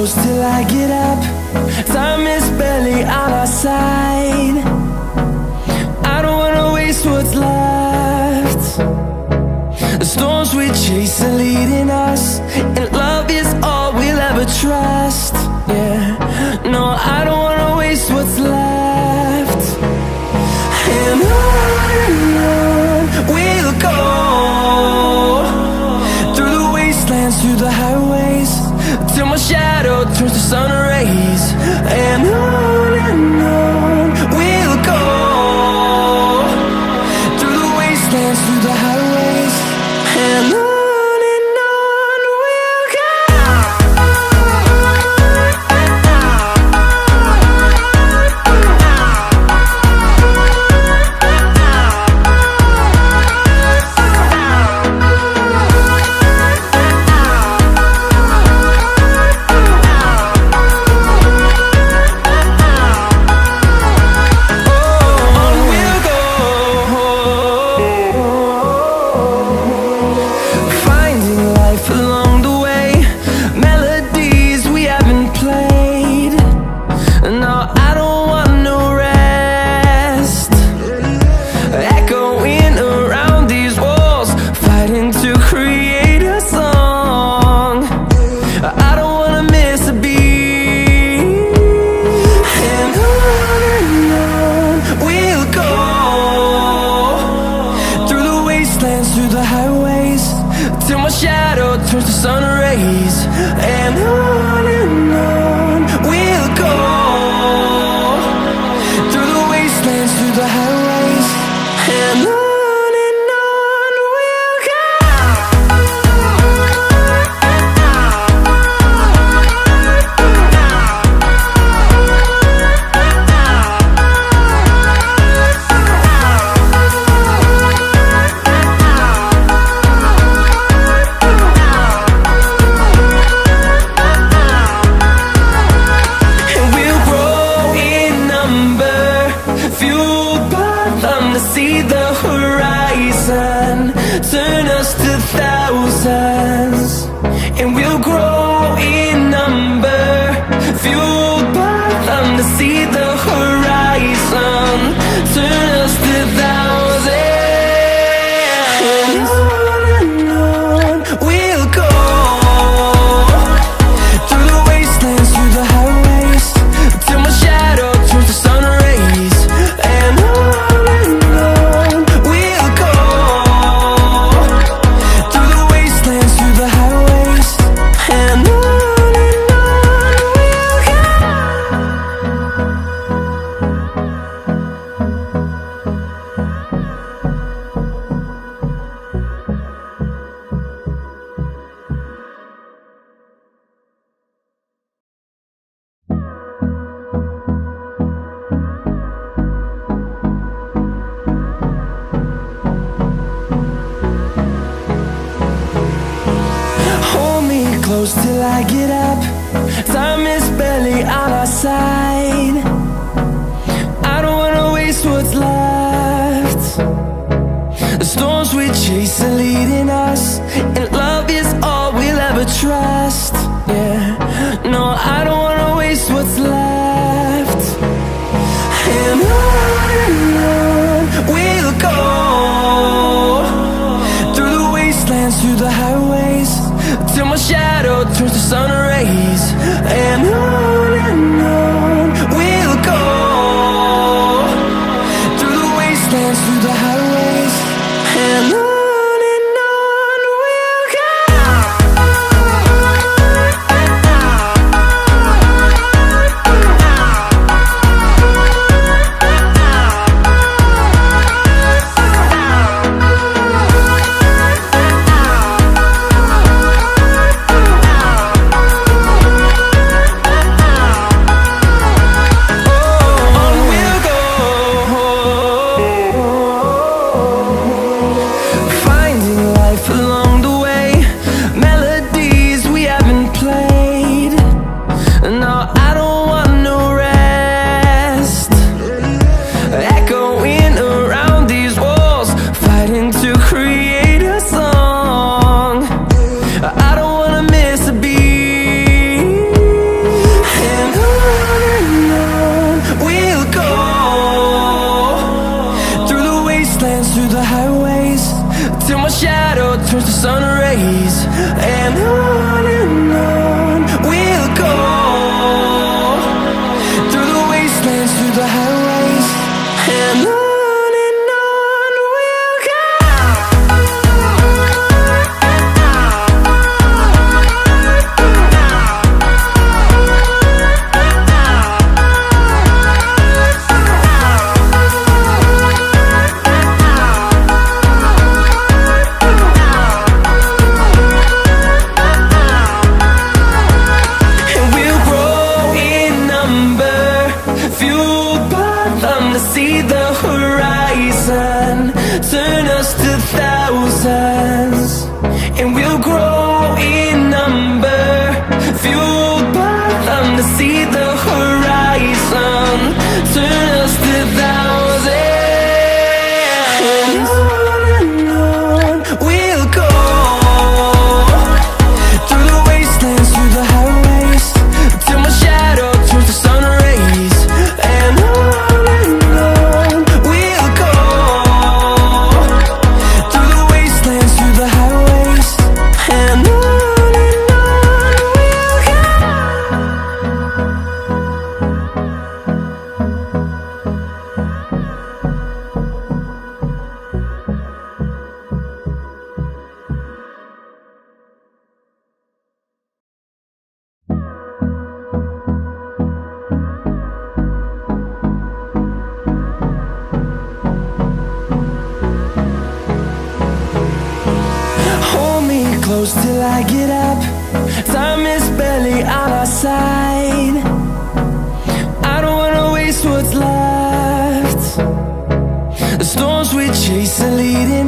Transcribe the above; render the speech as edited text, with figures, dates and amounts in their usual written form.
close till I get up. Time is barely on our side. I don't wanna waste what's left. The storms we chase are leading us, and love is all we'll ever trust. Yeah, no, I don't wanna waste what's left. And on we'll go, through the wastelands, through the highways, till my shadow turns to sun rays. And on we'll go, through the wastelands, through the highways, and on we'll go. Through the highways, till my shadow turns to sun rays. And on we'll go, through the wastelands, through the highways, and on we'll go. See the horizon turn us to thousands, and we'll grow in number, fueled by them. To see the horizon turn us to thousands, and on we'll go, through the wastelands, through the highways, till my shadow turns to sun rays. And close till I get up. Time is barely on our side. I don't wanna waste what's left. The storms we chase are leading us, and love is all we'll ever trust. Yeah, no, I don't wanna waste what's left. And on we'll go, through the wastelands, through the highways, till my shadow turns to sun rays. And on we'll go, through the wastelands, through the highways, and on close till I get up. Time is barely on our side. I don't wanna waste what's left. The storms we chase are leading